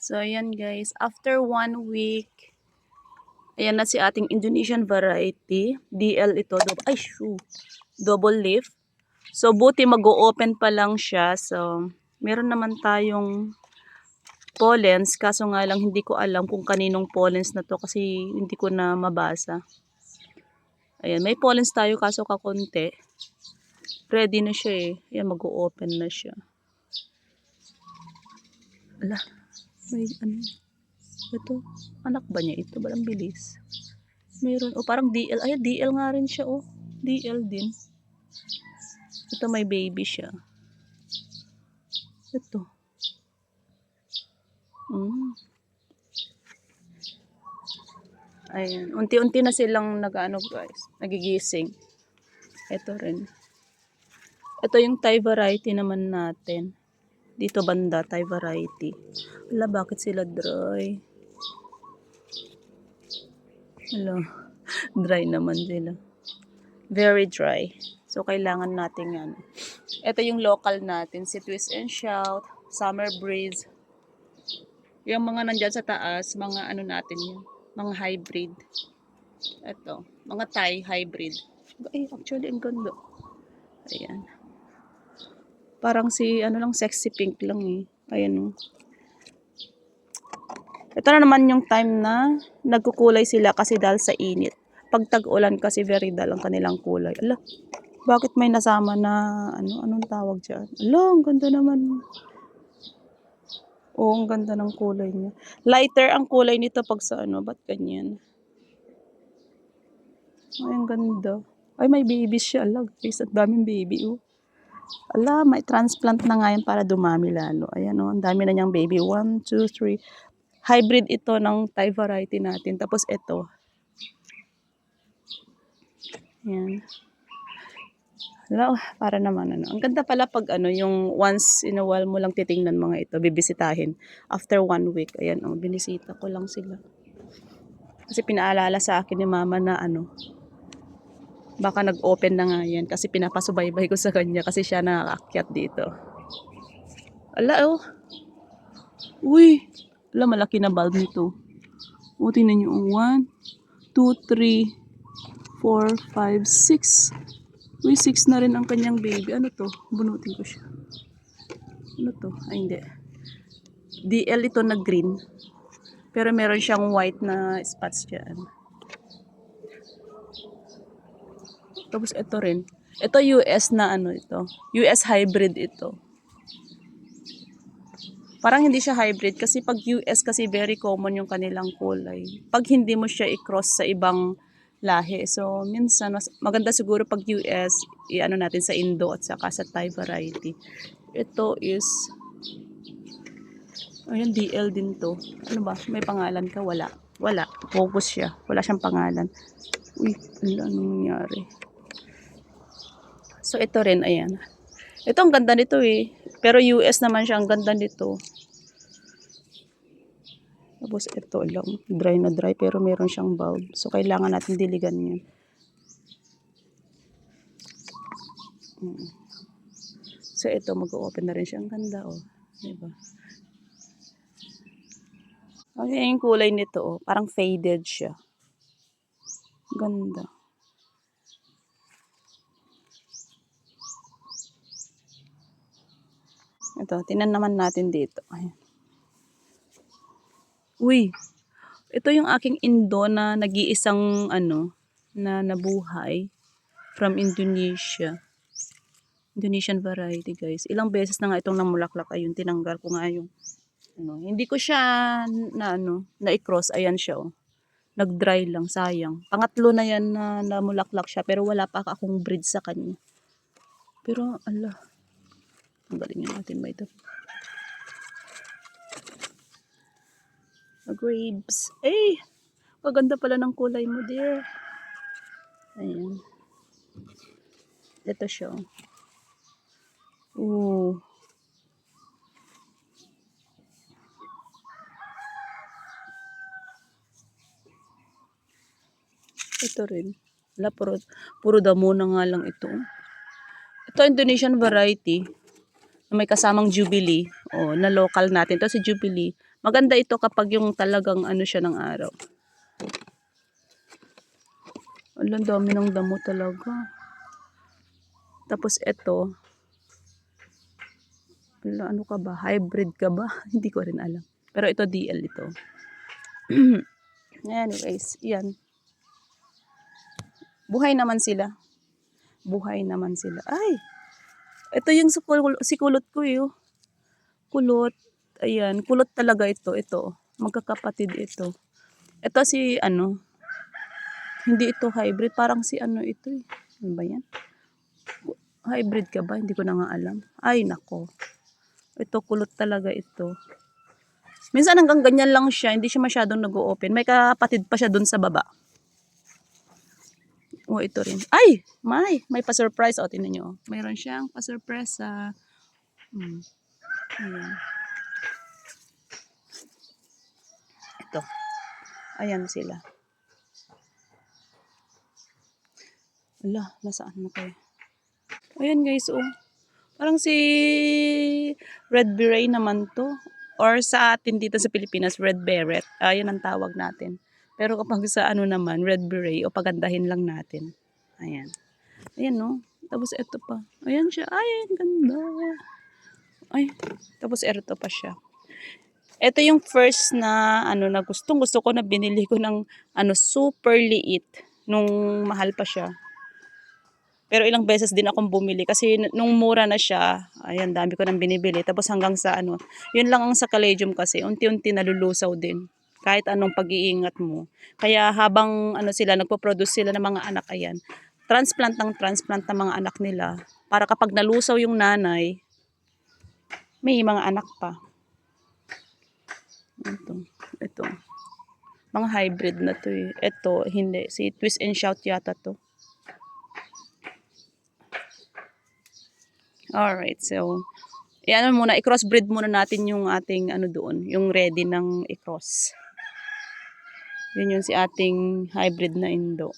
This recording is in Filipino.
So, ayan guys. After 1 week, ayan na si ating Indonesian variety. DL ito. Double leaf. So, buti mag-o-open pa lang siya. So, meron naman tayong pollens. Kaso nga lang, hindi ko alam kung kaninong pollens na to kasi hindi ko na mabasa. Ayan, may pollens tayo kaso kakonti. Ready na siya eh. Ayan, mag-o-open na siya. Ala, may ano. Ito, anak ba niya ito? Balang bilis. Meron, parang DL. Ay, DL nga rin siya, DL din. Ito, may baby siya. Ito. Ayan. Unti-unti na silang guys. Nagigising. Ito rin. Ito yung Thai variety naman natin. Dito banda, Thai variety. Wala, bakit sila dry? Hello. Dry naman sila. Very dry. So, kailangan natin yan. Ito yung local natin. Si Twist and Shout, Summer Breeze. Yung mga nandyan sa taas, mga ano natin yun. Mga hybrid. Ito. Mga Thai hybrid. Ay, actually, ang ganda. Ayan. Parang si, ano lang, sexy pink lang eh. Ayan. Ito na naman yung time na nagkukulay sila kasi dahil sa init. Pag tag-ulan kasi very dull ang kanilang kulay. Ala, bakit may nasama na, anong tawag dyan? Ala, ang ganda naman. Oo, ang ganda ng kulay niya. Lighter ang kulay nito pag sa ba't ganyan? Ay, ang ganda. Ay, may baby siya. Ala, guys, ang daming baby, Ala, may transplant na nga yan para dumami lalo. Ayan, ang dami na niyang baby. 1, 2, 3. Hybrid ito ng Thai variety natin. Tapos ito. Ayan. Hello, para naman Ang ganda pala pag yung once in a while mo lang titingnan mga ito, bibisitahin. After 1 week, ayan, binisita ko lang sila. Kasi pinaalala sa akin ni mama na baka nag-open na nga yan kasi pinapasubaybay ko sa kanya kasi siya nakaakyat dito. Ala, Uy, ala, malaki na bulb nito. Tingnan nyo, 1, 2, 3, 4, 5, 6. Uy, 6 na rin ang kanyang baby. Ano to? Bunutin ko siya. Ano to? Ay, hindi. DL ito na green. Pero meron siyang white na spots dyan. Tapos ito rin. Ito US na ito. US hybrid ito. Parang hindi siya hybrid kasi pag US kasi very common yung kanilang kulay. Pag hindi mo siya i-cross sa ibang lahi. So, minsan, maganda siguro pag US, natin sa Indo at saka sa Thai variety. Ito is, ayan, DL din to. Ano ba? May pangalan ka? Wala. Wala. Focus siya. Wala siyang pangalan. Uy, anong nangyari? So, ito rin, ayan. Ito, ang ganda nito eh. Pero US naman siya, ang ganda nito. Tapos ito lang, dry na dry pero meron siyang bulb. So kailangan natin diligan 'yan. So ito mag-open na rin siya, ang ganda diba? Okay, yung kulay nito parang faded siya. Ganda. Ito, tingnan naman natin dito. Ayan. Uy, ito yung aking Indo na nag-iisang na nabuhay from Indonesia. Indonesian variety, guys. Ilang beses na nga itong namulaklak. Ayun, tinanggal ko nga yung hindi ko siya na-cross. Ayan siya, Nag-dry lang, sayang. Pangatlo na yan na namulaklak siya, pero wala pa akong breed sa kanya. Pero, ala. Tanggalin natin ba ito? Grapes. Eh, maganda pala ng kulay mo, dear. Ayan. Ito siya. Ooh. Ito rin. Wala, puro damo na nga lang ito. Ito, Indonesian variety. Na may kasamang Jubilee. Na local natin. Ito si Jubilee. Maganda ito kapag yung talagang ano siya ng araw. Ang dami ng damo talaga. Tapos ito, ano ka ba? Hybrid ka ba? Hindi ko rin alam. Pero ito DL ito. Anyways, yan. Buhay naman sila. Buhay naman sila. Ay! Ito yung si kulot ko eh. Oh. Kulot. Ayan. Kulot talaga ito. Ito. Magkakapatid ito. Ito si ano. Hindi ito hybrid. Parang si ano ito eh. Ano ba yan? Hybrid ka ba? Hindi ko na nga alam. Ay, nako. Ito, kulot talaga ito. Minsan hanggang ganyan lang siya. Hindi siya masyadong nag-o-open. May kapatid pa siya dun sa baba. Oh, ito rin. Ay! May pa-surprise. O, tingnan nyo. Mayroon siyang pa-surprise sa... Ayan. Ito. Ayan sila. Ala, nasaan na kayo? Ayan guys, oh. Parang si Red Beret naman to. Or sa atin dito sa Pilipinas, Red Beret. Ayan ang tawag natin. Pero kapag sa ano naman, Red Beret, o pagandahin lang natin. Ayan. Ayan, no? Tapos ito pa. Ayan siya. Ay, ang ganda. Ay, tapos ito pa siya. Ito yung first na ano na gusto ko na binili ko ng ano super liit nung mahal pa siya. Pero ilang beses din akong bumili kasi nung mura na siya, ayan dami ko nang binibili. Tapos hanggang sa ano, yun lang ang sa Caladium kasi unti-unti nalulusaw din kahit anong pag-iingat mo. Kaya habang ano sila nagpo-produce sila ng mga anak, ayan. Transplant ng mga anak nila para kapag nalusaw yung nanay, may mga anak pa. Ito. Mga hybrid na to eh. Ito, hindi. Si Twist and Shout yata to. Alright, so, ano muna, i-crossbreed muna natin yung ating, ano doon, yung ready ng i-cross. Yun yung si ating hybrid na Indo.